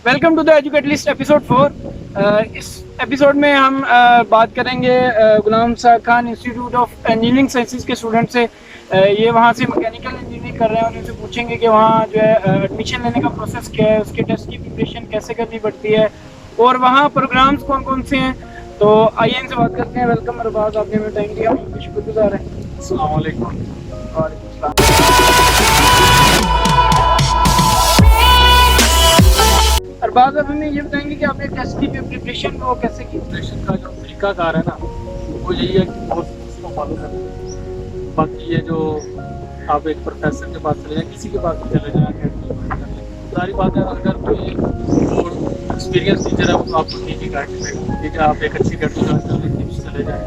Welcome to the educatlist episode 4। इस episode में हम बात करेंगे Ghulam Saad Khan institute of engineering sciences के स्टूडेंट से। ये वहाँ से मैकेनिकल इंजीनियरिंग कर रहे हैं और उनसे पूछेंगे कि वहाँ जो है एडमिशन लेने का प्रोसेस क्या है, उसके टेस्ट की प्रिपरेशन कैसे करनी पड़ती है और वहाँ प्रोग्राम्स कौन कौन से हैं। तो आइए इनसे बात करते हैं। वेलकम अरबाज, आपने हमें टाइम दिया, हम शुक्रगुजार हैं। अस्सलाम वालेकुम। वालेकुम सलाम। अरबाज, अब हमें ये बताएंगे कि आपने टेस्ट की प्रिपरेशन को कैसे की? प्रिपरेशन का जो तरीकाकार है ना, वो यही है कि कोर्स को फॉलो करना है। बाकी ये जो आप एक प्रोफेसर के पास चले जाएं, किसी के पास भी चले जाएं, academy में कर लें। सारी बात है, अगर कोई एक्सपीरियंस टीचर है तो आपको ठीक ही गाइड करेगा। ठीक है, आप एक अच्छी अकेडमी ज्वाइन कर लें, टिप्स चले जाएँ,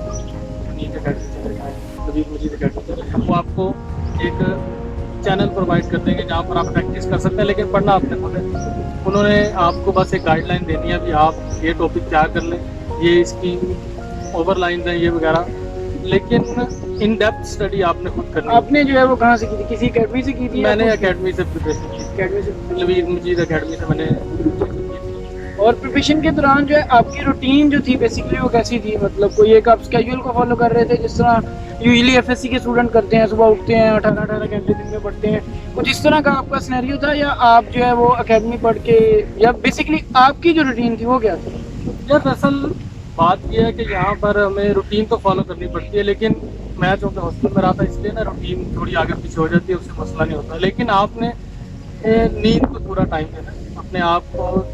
नीट अकेडमी चले जाएँ, कबीर मजीद अकेडमी चले जाएँ। वो आपको एक चैनल प्रोवाइड कर देंगे जहाँ पर आप प्रैक्टिस कर सकते हैं, लेकिन पढ़ना आपने खुद है। उन्होंने आपको बस एक गाइडलाइन देनी है कि आप ये टॉपिक तैयार कर लें, ये इसकी ओवरलाइन है, ये वगैरह, लेकिन इन डेप्थ स्टडी आपने खुद करनी है। आपने जो है वो कहाँ से की थी? किसी अकेडमी से की थी? मैंने अकेडमी से प्रिपरेशन की, अकेडमी से। कबीर मजीद अकेडमी से मैंने प्रिपरेशन की थी। और प्रिपरेशन के दौरान जो है आपकी रूटीन जो थी बेसिकली वो कैसी थी? मतलब कोई एक आप स्केड्यूल को फॉलो कर रहे थे जिस तरह यूजुअली एफएससी के स्टूडेंट करते हैं, सुबह उठते हैं 18 घंटे दिन में पढ़ते हैं, कुछ इस तरह का आपका सिनेरियो था, या आप जो है वो अकेडमी पढ़ के, या बेसिकली आपकी जो रूटीन थी वो क्या थी? यार दरअसल बात यह है कि यहाँ पर हमें रूटीन तो फॉलो करनी पड़ती है, लेकिन मैं चूँकि हॉस्टल में रहा था इसलिए ना रूटीन थोड़ी आगे पीछे हो जाती है, उससे मसला नहीं होता। लेकिन आपने नींद को पूरा टाइम देना है, अपने आप को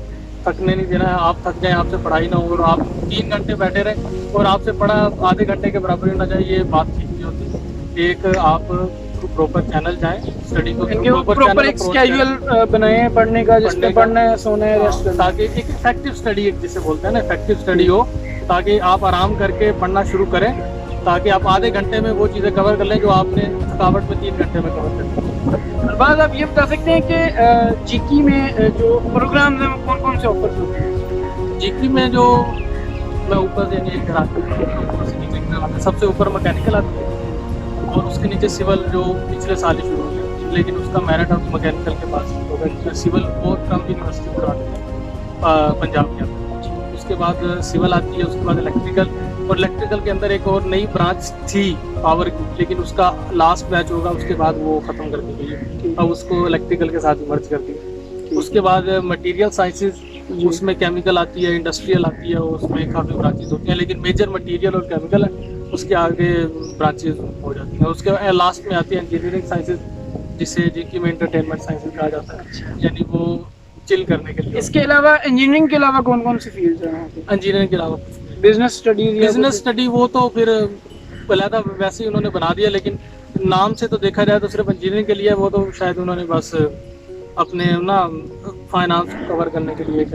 थकने नहीं देना है। आप थक जाएं, आपसे पढ़ाई ना हो और आप 3 घंटे बैठे रहें और आपसे पढ़ा आधे घंटे के बराबर ही ना जाए, ये बात ठीक नहीं होती। एक आप प्रॉपर चैनल जाएं, स्टडी को प्रॉपर एक स्केड्यूल बनाए पढ़ने का, जिसमें पढ़ना है, सोना है, रेस्ट करना, ताकि एक इफेक्टिव स्टडी, एक जिसे बोलते हैं ना इफेक्टिव स्टडी हो, ताकि आप आराम करके पढ़ना शुरू करें, ताकि आप आधे घंटे में वो चीज़ें कवर कर लें जो आपने थकावट में 3 घंटे में कवर कर ली। बाद आप ये बता सकते हैं कि जीकी में जो प्रोग्राम्स हैं वो कौन कौन से ऑफर होते हैं? जीकी में जो मैं ऊपर से नहीं कराती हूँ, ऊपर से नीचे कराते हैं। सबसे ऊपर मैकेनिकल आती है और उसके नीचे सिविल, जो पिछले साल ही शुरू हुई, लेकिन उसका मेरिट अब मैकेनिकल के पास होगा। सिविल वो ट्रम्प यूनिवर्सिटी कराते हैं पंजाब के अंदर। उसके बाद सिविल आती है, उसके बाद इलेक्ट्रिकल, और इलेक्ट्रिकल के अंदर एक और नई ब्रांच थी पावर की, लेकिन उसका लास्ट बैच होगा, उसके बाद वो ख़त्म कर दी गई है। अब उसको इलेक्ट्रिकल के साथ मर्ज कर दी। उसके बाद मटेरियल साइंसेज, उसमें केमिकल आती है, इंडस्ट्रियल आती है, उसमें काफ़ी ब्रांचेज होती हैं, लेकिन मेजर मटेरियल और केमिकल है, उसके आगे ब्रांचेज हो जाती हैं। उसके लास्ट में आती है इंजीनियरिंग साइंसेज, जिसे जीकी में एंटरटेनमेंट साइंसेज कहा जाता है, यानी वो चिल करने के लिए। इसके अलावा इंजीनियरिंग के अलावा कौन कौन सी फील्ड है? इंजीनियरिंग के अलावा बिजनेस स्टडीज? बिजनेस स्टडी वो तो फिर पहले वैसे ही उन्होंने बना दिया, लेकिन नाम से तो देखा जाए तो सिर्फ इंजीनियरिंग के लिए, वो तो शायद उन्होंने बस अपने ना फाइनेंस कवर करने के लिए एक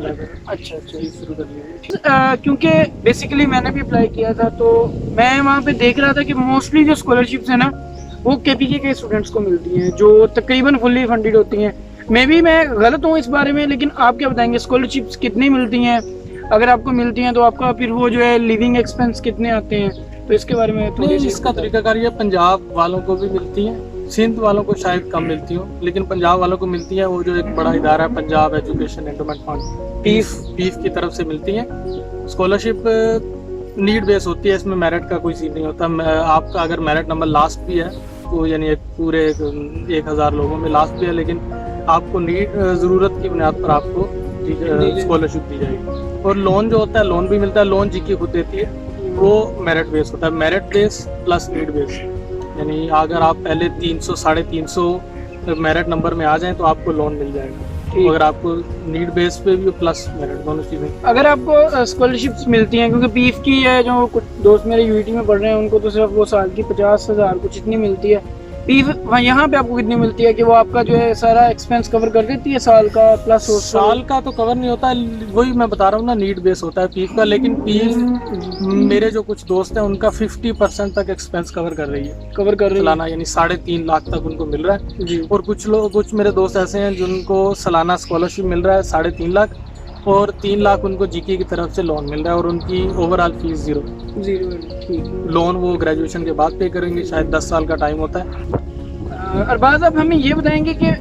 अच्छा चीज़ शुरू कर ली। क्योंकि बेसिकली मैंने भी अप्लाई किया था, तो मैं वहाँ पे देख रहा था कि मोस्टली जो स्कॉलरशिप्स है ना वो केपीके के स्टूडेंट्स को मिलती हैं, जो तकरीबन फुल्ली फंडेड होती हैं। मैं गलत हूँ इस बारे में, लेकिन आप क्या बताएंगे स्कॉलरशिप्स कितनी मिलती हैं? अगर आपको मिलती हैं तो आपका फिर वो जो है लिविंग एक्सपेंस कितने आते हैं, तो इसके बारे में थोड़ी सी। इसका तरीकाकार ये, पंजाब वालों को भी मिलती हैं, सिंध वालों को शायद कम मिलती हो, लेकिन पंजाब वालों को मिलती है। वो जो एक बड़ा इदारा है पंजाब एजुकेशन एंडोमेंट फंड, पीफ की तरफ से मिलती है। स्कॉलरशिप नीड बेस होती है, इसमें मेरिट का कोई सीन नहीं होता। आपका अगर मेरिट नंबर लास्ट भी है तो यानी एक पूरे 1000 लोगों में लास्ट भी है, लेकिन आपको नीड ज़रूरत की बुनियाद पर आपको स्कॉलरशिप दी जाएगी। और लोन जो होता है, लोन भी मिलता है, लोन जीकी खुद देती है, वो मेरिट बेस होता है। Merit base plus need base, यानी अगर आप पहले 300 350 मेरिट नंबर में आ जाएं तो आपको लोन मिल जाएगा। तो अगर आपको नीड बेस पे भी प्लस मेरिट, दोनों चीज़ें। अगर आपको स्कॉलरशिप्स मिलती हैं, क्योंकि पीफ की है, जो कुछ दोस्त मेरे यूटी में पढ़ रहे हैं उनको तो सिर्फ वो साल की 50,000 कुछ इतनी मिलती है। पीफ यहाँ पे आपको कितनी मिलती है कि वो आपका जो है सारा एक्सपेंस कवर कर देती है साल का प्लस? साल का तो कवर नहीं होता, वही मैं बता रहा हूँ ना, नीड बेस होता है पीफ का। लेकिन पीफ मेरे जो कुछ दोस्त हैं उनका 50% तक एक्सपेंस कवर कर रही है, सालाना, यानी 3.5 लाख तक उनको मिल रहा है जी। और कुछ मेरे दोस्त ऐसे हैं जिनको सालाना स्कॉलरशिप मिल रहा है 3.5 लाख, और 3 लाख उनको जीके की तरफ से लोन मिल रहा है, और उनकी ओवरऑल फीस जीरो। ठीक। लोन वो ग्रेजुएशन के बाद पे करेंगे, शायद 10 साल का टाइम होता है। अरबाज, अब हमें ये बताएंगे कि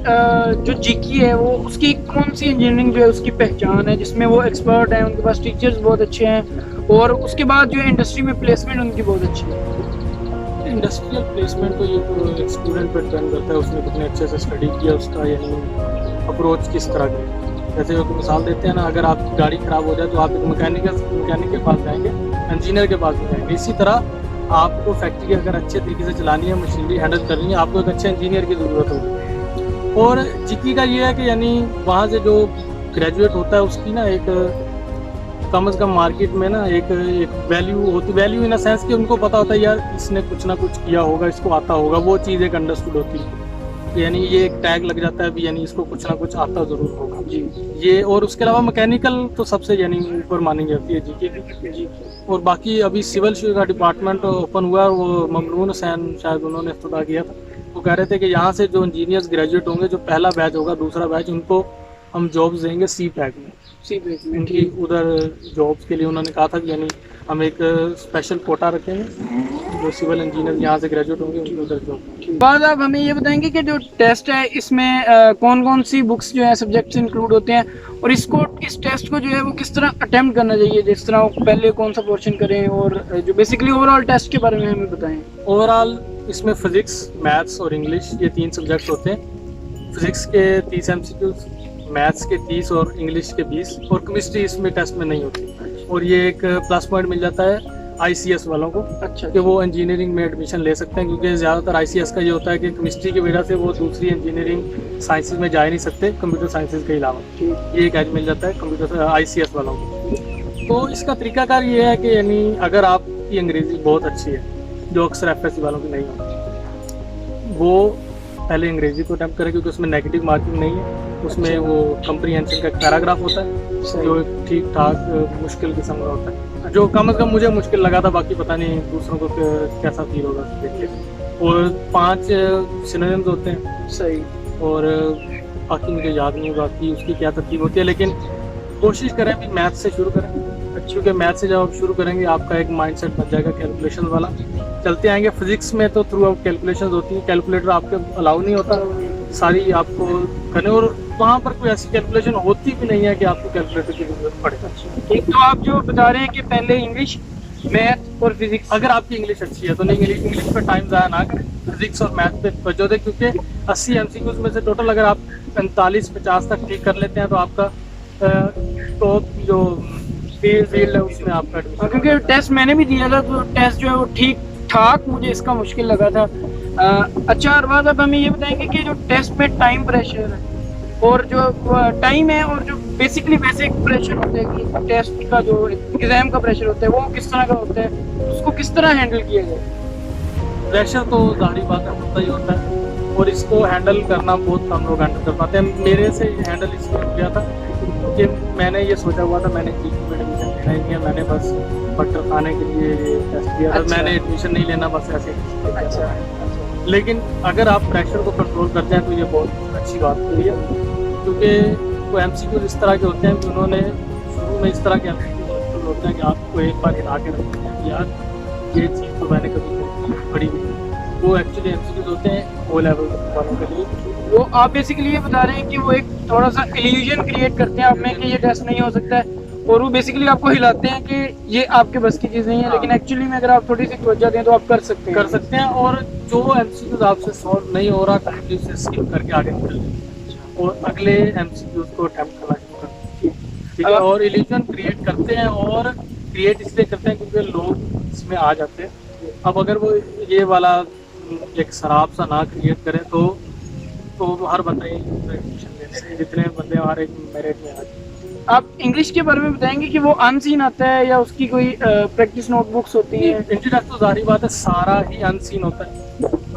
जो जीकी है वो उसकी कौन सी इंजीनियरिंग जो है उसकी पहचान है जिसमें वो एक्सपर्ट हैं, उनके पास टीचर्स बहुत अच्छे हैं और उसके बाद जो है इंडस्ट्री में प्लेसमेंट उनकी बहुत अच्छी है। इंडस्ट्रियल प्लेसमेंट तो ये तो एक स्टूडेंट पर डिपेंड करता है, उसने कितने अच्छे से स्टडी किया, उसका यानी अप्रोच किस तरह की। जैसे एक मिसाल देते हैं ना, अगर आपकी गाड़ी ख़राब हो जाए तो आप एक मैकेनिक के पास जाएंगे, इंजीनियर के पास भी जाएंगे। इसी तरह आपको फैक्ट्री अगर अच्छे तरीके से चलानी है, मशीनरी हैंडल करनी है, आपको एक अच्छे इंजीनियर की ज़रूरत होगी। और जीकी का ये है कि यानी वहाँ से जो ग्रेजुएट होता है उसकी ना एक कम से कम मार्केट में ना एक वैल्यू होती, वैल्यू इन अ सेंस कि उनको पता होता है यार इसने कुछ ना कुछ किया होगा, इसको आता होगा, वो चीज़ एक अंडरस्टूड होती है। यानी ये एक टैग लग जाता है भी, यानी इसको कुछ ना कुछ आता ज़रूर होगा जी ये। और उसके अलावा मैकेनिकल तो सबसे यानी ऊपर मानी जाती है जीके की। जी। और बाकी अभी सिविल का डिपार्टमेंट ओपन हुआ है, वो ममनून हुसैन शायद उन्होंने इफ्तिताह किया था। वो कह रहे थे कि यहाँ से जो इंजीनियर्स ग्रेजुएट होंगे, जो पहला बैच होगा, दूसरा बैच, उनको हम जॉब्स देंगे सी पैक में। उनकी उधर जॉब्स के लिए उन्होंने कहा था कि यानी हम एक स्पेशल कोटा रखेंगे, जो सिविल इंजीनियर यहाँ से ग्रेजुएट होंगे उनकी उधर जॉब। बाद आप हमें ये बताएंगे कि जो टेस्ट है इसमें कौन कौन सी बुक्स जो है सब्जेक्ट्स इंक्लूड होते हैं और इसको, इस टेस्ट को जो है वो किस तरह अटेम्प्ट करना चाहिए, जिस तरह पहले कौन सा पोर्शन करें और जो बेसिकली ओवरऑल टेस्ट के बारे में हमें बताएं। ओवरऑल इसमें फिजिक्स, मैथ्स और इंग्लिश ये 3 सब्जेक्ट्स होते हैं। फिजिक्स के 30 MCQs, मैथ्स के 30 और इंग्लिश के 20, और केमिस्ट्री इसमें टेस्ट में नहीं होती। और ये एक प्लस पॉइंट मिल जाता है ICS वालों को, अच्छा कि वो इंजीनियरिंग में एडमिशन ले सकते हैं, क्योंकि ज़्यादातर ICS का ये होता है कि केमिस्ट्री की वजह से वो दूसरी इंजीनियरिंग साइंसेज में जा ही नहीं सकते कंप्यूटर साइंसेज के अलावा। ये एक एज मिल जाता है कंप्यूटर ICS वालों को। तो इसका तरीकाकार ये है कि यानी अगर आपकी अंग्रेज़ी बहुत अच्छी है, जो अक्सर FSC वालों की नहीं होती, वो पहले अंग्रेज़ी को अटेम्प्ट करें, क्योंकि उसमें नेगेटिव मार्किंग नहीं है। उसमें वो कम्प्रीहेंशन का एक पैराग्राफ होता है जो ठीक ठाक मुश्किल किस्म का होता है, जो कम से कम मुझे मुश्किल लगा था, बाकी पता नहीं दूसरों को कैसा फील होगा देख के। और 5 सिनोनिम्स होते हैं, सही। और बाकी मुझे याद नहीं बाकी उसकी क्या तरतीब होती है, लेकिन कोशिश करें भी मैथ से शुरू करें, क्योंकि मैथ से जब आप शुरू करेंगे आपका एक माइंडसेट बन जाएगा कैलकुलेशन वाला। चलते आएंगे फिजिक्स में तो थ्रू आउट कैलकुलेशंस होती हैं, कैलकुलेटर आपके अलाउ नहीं होता सारी आपको करने, और वहाँ पर कोई ऐसी कैलकुलेशन होती भी नहीं है कि आपको कैलकुलेटर की जरूरत पड़े। ठीक, तो आप जो बता रहे हैं कि पहले इंग्लिश, मैथ और फिजिक्स, अगर आपकी इंग्लिश अच्छी है तो नहीं, इंग्लिश पे टाइम ज़ाया ना करें, फिजिक्स और मैथ पे तवज्जो दें, क्योंकि 80 MCQs में से टोटल अगर आप 45-50 तक ठीक कर लेते हैं तो आपका टॉप जो फील्ड है उसमें आपका admission क्योंकि टेस्ट मैंने भी दिया था तो टेस्ट जो है वो ठीक ठाक मुझे इसका मुश्किल लगा था। अच्छा अरबाज, अब हमें ये बताएंगे कि जो टेस्ट में टाइम प्रेशर है और जो टाइम है और जो बेसिकली बेसिक प्रेशर होता है कि टेस्ट का जो एग्जाम का प्रेशर होता है वो किस तरह का होता है, उसको किस तरह हैंडल किया जाए। प्रेशर तो जाहिर बात है होता ही होता है, और इसको हैंडल करना बहुत कम लोग हैंडल कर पाते हैं। मेरे से हैंडल इसलिए हो गया था कि मैंने ये सोचा हुआ था मैंने जीके में एडमिशन लेना ही नहीं है, मैंने बस बटर खाने के लिए टेस्ट दिया था। अच्छा। मैंने एडमिशन नहीं लेना, बस ऐसे। अच्छा, लेकिन अगर आप प्रेशर को कंट्रोल करते हैं तो ये बहुत अच्छी बात होती है, क्योंकि वो MCQ इस तरह के होते हैं कि उन्होंने शुरू में इस तरह के MCQ होते हैं कि आपको एक बार हिला के रखते हैं कि यार ये चीज़ तो मैंने कभी पढ़ी नहीं। वो एक्चुअली MCQ होते हैं O लेवल वालों के लिए। वो आप बेसिकली ये बता रहे हैं कि वो एक थोड़ा सा इल्यूजन क्रिएट करते हैं आप में कि ये टेस्ट नहीं हो सकता है, और वो बेसिकली आपको हिलाते हैं कि ये आपके बस की चीज़ नहीं है, लेकिन एक्चुअली में अगर आप थोड़ी सी तवज्जो दें तो आप कर सकते हैं। और जो MCQs आपसे सॉल्व नहीं हो रहा कभी उसे स्किप करके आगे निकल जाए और अगले MCQs को अटेम्प्ट करना शुरू करते हैं, ठीक है। और इल्यूजन क्रिएट करते हैं, और क्रिएट इसलिए करते हैं क्योंकि लोग इसमें आ जाते हैं। अब अगर वो ये वाला एक शराब सा ना क्रिएट करें तो हर बंदे एडमिशन लेने से जितने बंदे हमारे मेरिट में आ जाए। आप इंग्लिश के बारे में बताएंगे कि वो अनसीन आता है या उसकी कोई प्रैक्टिस नोटबुक्स होती है। इंटरनेट तो जाहिर बात है सारा ही अनसीन होता है,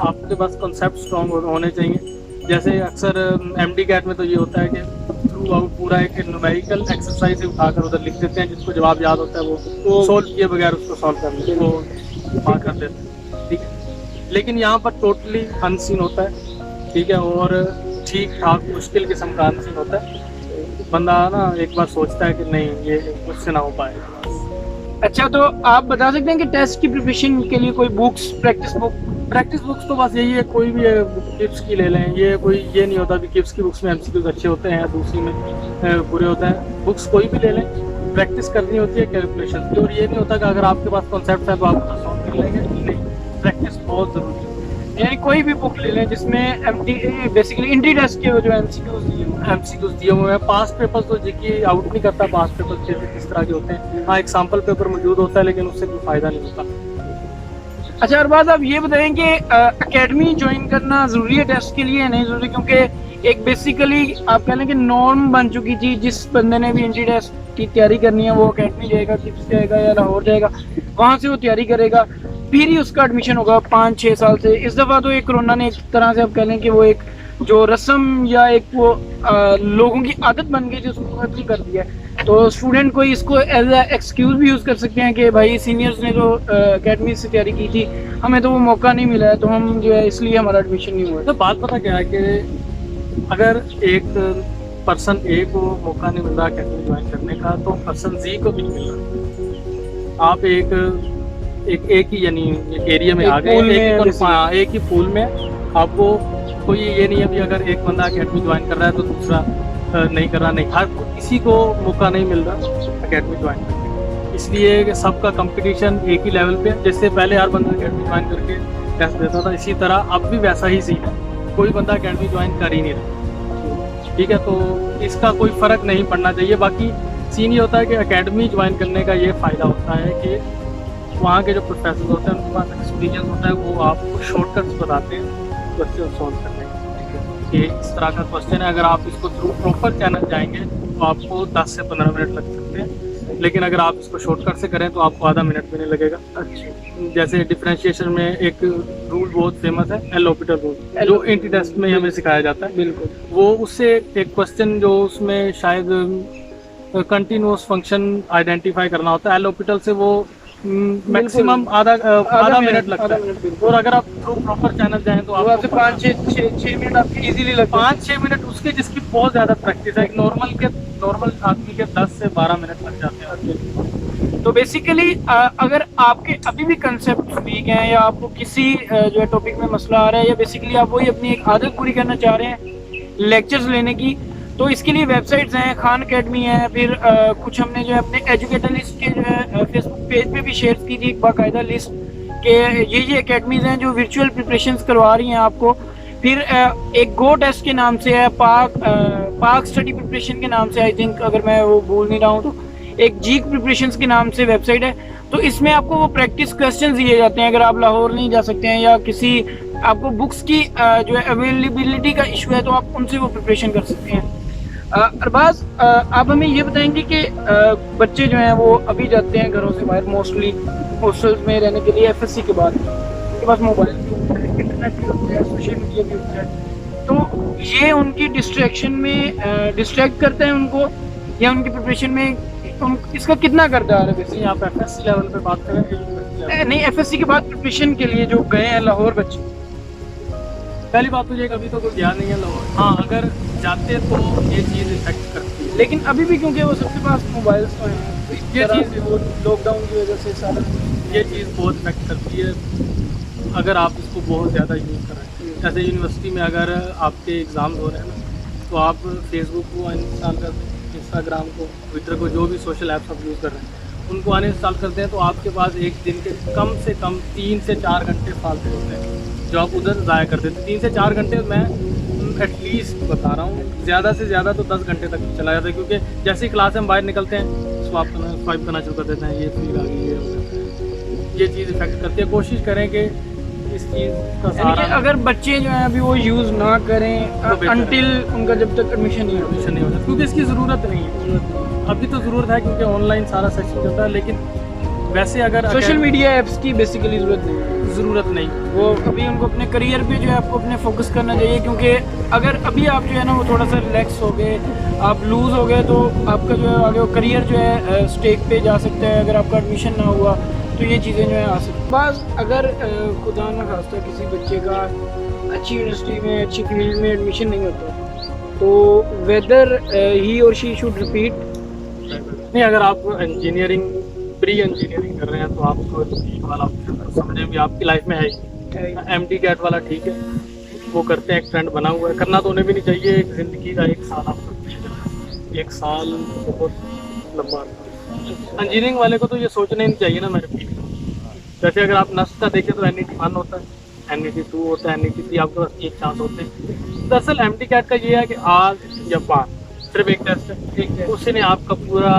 आपके पास कॉन्सेप्ट स्ट्रॉन्ग होने चाहिए। जैसे अक्सर MD कैट में तो ये होता है कि थ्रू आउट पूरा एक न्यूमेरिकल एक्सरसाइज उठाकर उधर लिख देते हैं, जिसको जवाब याद होता है वो सोल्व किए बगैर उसको सॉल्व कर लेते वो पार कर देते हैं, ठीक है। लेकिन यहाँ पर टोटली अनसीन होता है, ठीक है, और ठीक ठाक मुश्किल किस्म का अनसीन होता है। बंदा ना एक बार सोचता है कि नहीं ये मुझसे ना हो पाएगा। अच्छा, तो आप बता सकते हैं कि टेस्ट की प्रिपरेशन के लिए कोई books, practice book practice books तो बस यही है, कोई भी किप्स की ले लें, ये नहीं होता कि किप्स की बुक्स में एमसीक्यूज अच्छे होते हैं, दूसरी में बुरे होते हैं। बुक्स कोई भी ले लें, प्रैक्टिस करनी होती है कैलकुलेशन की, और ये नहीं होता कि अगर आपके पास कॉन्सेप्ट है तो आप उसको सॉल्व कर लेंगे, नहीं, प्रैक्टिस बहुत ज़रूरी है। यानी कोई भी बुक ले लें जिसमें बेसिकली इंट्री टेस्ट के जो एमसीक्यूज दिए हुए हैं। पास्ट पेपर्स तो जीके आउट नहीं करता, पास्ट पेपर्स जैसे किस तरह के होते हैं, हाँ एक सैम्पल पेपर मौजूद होता है लेकिन उससे कोई फ़ायदा नहीं होता। अच्छा अरबाज, आप ये बताएं कि एकेडमी ज्वाइन करना ज़रूरी है टेस्ट के लिए या नहीं ज़रूरी, क्योंकि एक बेसिकली आप कह लें कि नॉर्म बन चुकी थी, जिस बंदे ने भी इंट्री टेस्ट की तैयारी करनी है वो एकेडमी जाएगा, किप्स जाएगा या लाहौर जाएगा, वहाँ से वो तैयारी करेगा, फिर ही उसका एडमिशन होगा 5-6 साल से। इस दफ़ा तो एक कोरोना ने एक तरह से आप कह लें कि वो एक जो रस्म या एक वो लोगों की आदत बन गई थी उसको खत्म कर दिया है। तो स्टूडेंट कोई इसको एज ए एक्सक्यूज़ भी यूज़ कर सकते हैं कि भाई सीनियर्स ने जो एकेडमी से तैयारी की थी हमें तो वो मौका नहीं मिला है, तो हम जो है इसलिए हमारा एडमिशन नहीं हुआ। तो बात पता क्या है कि अगर एक पर्सन ए को मौका नहीं मिल रहा अकेडमी ज्वाइन करने का, तो पर्सन जी को भी नहीं मिल रहा। आप एक ही यानी एक एरिया में आ गए, एक ही पूल में, आपको कोई ये नहीं है भी अगर एक बंदा अकेडमी ज्वाइन कर रहा है तो दूसरा नहीं कर रहा, नहीं, हर किसी को मौका नहीं मिल रहा अकेडमी ज्वाइन करने। इसलिए कि सबका कंपटीशन एक ही लेवल पे, जैसे पहले हर बंदा अकेडमी ज्वाइन करके टेस्ट देता था, इसी तरह अब भी वैसा ही सीन है, कोई बंदा अकेडमी ज्वाइन कर ही नहीं रहा। ठीक है, तो इसका कोई फ़र्क नहीं पड़ना चाहिए। बाकी सीन ये होता है कि अकेडमी ज्वाइन करने का ये फ़ायदा होता है कि वहाँ के जो प्रोफेसर होते हैं उनके पास एक्सपीरियंस होता है, वो आपको शॉर्टकट्स बताते हैं क्वेश्चन सॉल्व करने के। ये इस तरह का क्वेश्चन है, अगर आप इसको थ्रू प्रॉपर चैनल जाएंगे तो आपको 10 से 15 मिनट लग सकते हैं, लेकिन अगर आप इसको शॉर्टकट से करें तो आपको आधा मिनट भी नहीं लगेगा। जैसे डिफरेंशिएशन में एक रूल बहुत फेमस है, एल ऑर्बिटल रूल, जो इंट्री टेस्ट में हमें सिखाया जाता है। बिल्कुल, वो उससे एक क्वेश्चन जो उसमें शायद कंटिन्यूअस फंक्शन आइडेंटिफाई करना होता है, एल ऑर्बिटल से वो मैक्सिमम आधा मिनट लगता है। और अगर आप थ्रू प्रॉपर चैनल जाएं तो आपको 5-6 मिनट आपके इजीली लगते हैं। 5-6 मिनट उसके जिसकी बहुत ज़्यादा प्रैक्टिस है, नॉर्मल आदमी के 10 से 12 मिनट लग जाते हैं। तो बेसिकली अगर आपके अभी भी कंसेप्ट वीक हैं या आपको किसी जो है टॉपिक में मसला आ रहा है, या बेसिकली आप वही अपनी एक आदत पूरी करना चाह रहे हैं लेक्चर्स लेने की, तो इसके लिए वेबसाइट्स हैं, खान अकेडमी है, फिर कुछ हमने जो है अपने एजुकेटर लिस्ट के जो है फेसबुक पेज पे भी शेयर की थी एक बाकायदा लिस्ट के ये अकेडमीज़ हैं जो वर्चुअल प्रिपरेशंस करवा रही हैं आपको। फिर एक गो टेस्ट के नाम से है, पाक स्टडी प्रिपरेशन के नाम से, आई थिंक अगर मैं वो भूल नहीं रहा हूँ तो, एक जीक प्रिपरेशंस के नाम से वेबसाइट है। तो इसमें आपको वो प्रैक्टिस क्वेश्चंस दिए जाते हैं, अगर आप लाहौर नहीं जा सकते हैं या किसी आपको बुक्स की जो है अवेलेबिलिटी का इशू है तो आप उनसे वो प्रिपरेशन कर सकते हैं। अरबाज, आप हमें ये बताएंगे कि बच्चे जो हैं वो अभी जाते हैं घरों से बाहर, मोस्टली हॉस्टल्स में रहने के लिए एफएससी के बाद, उनके पास मोबाइल भी होता है, इंटरनेट भी होता है, सोशल मीडिया भी होता है, तो ये उनकी डिस्ट्रैक्शन में डिस्ट्रैक्ट करते हैं उनको, या उनकी प्रिपरेशन में इसका कितना किरदार है? वैसे आप एफएससी लेवल पे बात करें? नहीं, एफएससी के बाद प्रिपरेशन के लिए जो गए हैं लाहौर बच्चे, पहली बात तो ये कभी तो कोई ध्यान नहीं है लाहौर, हाँ अगर जाते तो ये चीज़ इफेक्ट करती है, लेकिन अभी भी क्योंकि वो सबके पास मोबाइल्स तो हैं, ये चीज़ वो लॉकडाउन की वजह से सारा ये चीज़ बहुत इफेक्ट करती है अगर आप इसको बहुत ज़्यादा यूज़ करें। जैसे यूनिवर्सिटी में अगर आपके एग्ज़ाम हो रहे हैं ना, तो आप फेसबुक को इंस्टॉल कर दें, इंस्टाग्राम को, ट्विटर को, जो भी सोशल ऐप्स आप यूज़ कर रहे हैं उनको अनइंस्टॉल करते हैं, तो आपके पास एक दिन के कम से कम 3 से 4 घंटे फालतू होते हैं जो आप उधर ज़ाया कर देते हैं। 3 से 4 घंटे मैं एटलीस्ट बता रहा हूँ, ज़्यादा से ज़्यादा तो 10 घंटे तक चला जाता है, क्योंकि जैसे ही क्लास से हम बाहर निकलते हैं स्वाइप करना शुरू कर देते हैं, ये फील आ गई, ये चीज़ इफेक्ट करती है। कोशिश करें कि इस चीज़ का सहारा, अगर बच्चे जो हैं अभी वो यूज़ ना करें अनटिल उनका जब तक एडमिशन नहीं होता, क्योंकि इसकी ज़रूरत नहीं है। अभी तो ज़रूरत है क्योंकि ऑनलाइन सारा सेक्शन चलता है, लेकिन वैसे अगर सोशल मीडिया ऐप्स की बेसिकली ज़रूरत नहीं, वो अभी उनको अपने करियर पे जो है आपको अपने फोकस करना चाहिए, क्योंकि अगर अभी आप जो है ना वो थोड़ा सा रिलैक्स हो गए, आप लूज़ हो गए, तो आपका जो है आगे वो करियर जो है स्टेक पे जा सकता है। अगर आपका एडमिशन ना हुआ तो ये चीज़ें जो है आ सकती हैं। बस अगर खुदा न खास्ता किसी बच्चे का अच्छी यूनिवर्सिटी में, अच्छी फील्ड में एडमिशन नहीं होता, तो वेदर ही और शी शुड रिपीट। नहीं, अगर आप इंजीनियरिंग प्री इंजीनियरिंग कर रहे हैं तो आपको वाला ऑप्शन समझे भी आपकी लाइफ में है ही, MD कैट वाला ठीक है, वो करते हैं, एक ट्रेंड बना हुआ है, करना तो उन्हें भी नहीं चाहिए। एक ज़िंदगी का 1 साल आपको, 1 साल बहुत लंबा। इंजीनियरिंग वाले को तो ये सोचना ही नहीं चाहिए ना मेरे फील्ड। जैसे अगर आप नस्ट का देखें तो NET 1 होता है, NET 2 होता है, NET 3 आपके पास 1 चांस होते हैं। दरअसल MD कैट का ये है कि आज या पास सिर्फ एक टेस्ट है, उसी ने आपका पूरा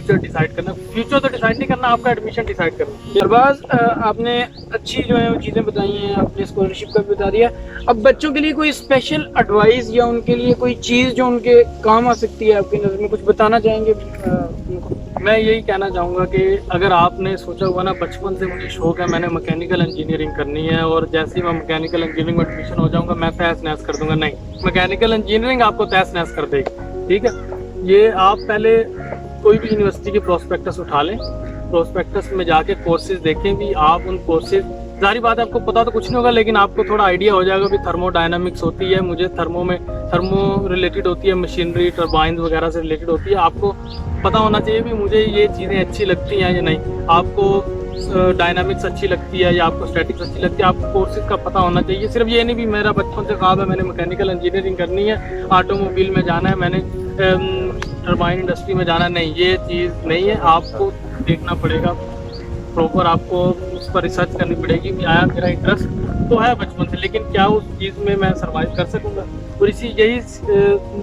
फ्यूचर डिसाइड करना। फ्यूचर तो डिसाइड नहीं करना, आपका एडमिशन डिसाइड करना। अरबाज, आपने अच्छी जो है वो चीज़ें बताई हैं, आपने स्कॉलरशिप का भी बता दिया। अब बच्चों के लिए कोई स्पेशल एडवाइस या उनके लिए कोई चीज़ जो उनके काम आ सकती है आपकी नज़र में, कुछ बताना चाहेंगे उनको? मैं यही कहना चाहूँगा कि अगर आपने सोचा हुआ ना, बचपन से मुझे शौक है, मैंने मैकेनिकल इंजीनियरिंग करनी है और जैसे ही मैं मैकेनिकल इंजीनियरिंग में एडमिशन हो जाऊँगा मैं तहस नहस कर दूंगा, नहीं, मैकेनिकल इंजीनियरिंग आपको तहस नहस कर देगी। ठीक है, ये आप पहले कोई भी यूनिवर्सिटी की प्रोस्पेक्टस उठा लें, प्रोस्पेक्टस में जाके कोर्सेज देखें भी आप उन कोर्सेज, जारी बात है आपको पता तो कुछ नहीं होगा लेकिन आपको थोड़ा आइडिया हो जाएगा भी थर्मोडायनामिक्स होती है, मुझे थर्मो रिलेटेड होती है, मशीनरी टरबाइन वगैरह से रिलेटेड होती है। आपको पता होना चाहिए भी मुझे ये चीज़ें अच्छी लगती हैं या नहीं, आपको डायनामिक्स अच्छी लगती है या आपको स्टैटिक्स अच्छी लगती है, आपको कोर्सेज का पता होना चाहिए। सिर्फ ये नहीं भी मेरा बचपन से ख्वाब है मैंने मैकेनिकल इंजीनियरिंग करनी है, ऑटोमोबाइल में जाना है, मैंने टरबाइन इंडस्ट्री में जाना, नहीं, ये चीज़ नहीं है। आपको देखना पड़ेगा प्रॉपर, आपको उस पर रिसर्च करनी पड़ेगी कि आया मेरा इंटरेस्ट तो है बचपन से, लेकिन क्या उस चीज़ में मैं सर्वाइव कर सकूँगा। और यही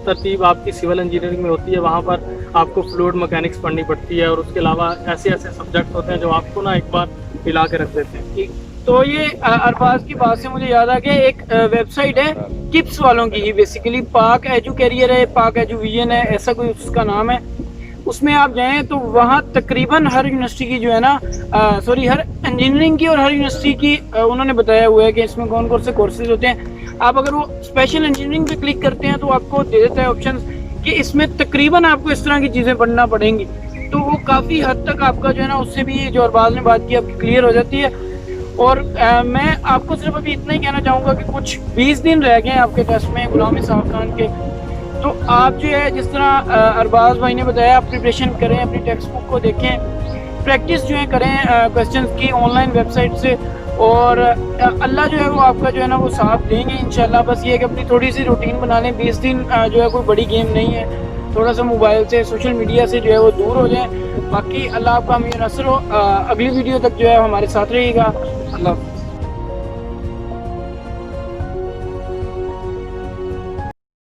तरतीब आपकी सिविल इंजीनियरिंग में होती है, वहाँ पर आपको फ्लूइड मैकेनिक्स पढ़नी पड़ती है और उसके अलावा ऐसे ऐसे सब्जेक्ट होते हैं जो आपको ना एक बार हिला के रख देते हैं। ठीक, तो ये अरबाज की बात से मुझे याद आ गया, एक वेबसाइट है किप्स वालों की, ये बेसिकली पाक एजू कैरियर है, पाक एजू विजन है, ऐसा कोई उसका नाम है। उसमें आप जाएं तो वहाँ तकरीबन हर यूनिवर्सिटी की जो है ना, सॉरी, हर इंजीनियरिंग की और हर यूनिवर्सिटी की उन्होंने बताया हुआ है कि इसमें कौन कौन से कोर्सेज होते हैं। आप अगर वो स्पेशल इंजीनियरिंग पे क्लिक करते हैं तो आपको दे देता है ऑप्शन कि इसमें तकरीबन आपको इस तरह की चीज़ें पढ़ना पड़ेंगी, तो वो काफ़ी हद तक आपका जो है ना, उससे भी जो अरबाज ने बात की आपकी क्लियर हो जाती है। और मैं आपको सिर्फ अभी इतना ही कहना चाहूँगा कि कुछ 20 दिन रह गए हैं आपके टेस्ट में गुलाम इसाक खान के, तो आप जो है जिस तरह अरबाज भाई ने बताया, आप प्रिपरेशन करें, अपनी टेक्स्ट बुक को देखें, प्रैक्टिस जो है करें क्वेश्चंस की ऑनलाइन वेबसाइट से, और अल्लाह जो है वो आपका जो है ना वो साथ देंगे इंशाल्लाह। बस ये है कि अपनी थोड़ी सी रूटीन बना लें, 20 दिन जो है कोई बड़ी गेम नहीं है, थोड़ा सा मोबाइल से, सोशल मीडिया से जो है वो दूर हो जाए। बाकी अल्लाह आपका हमें नसर हो। अगली वीडियो तक जो है हमारे साथ रहिएगा। अल्लाह।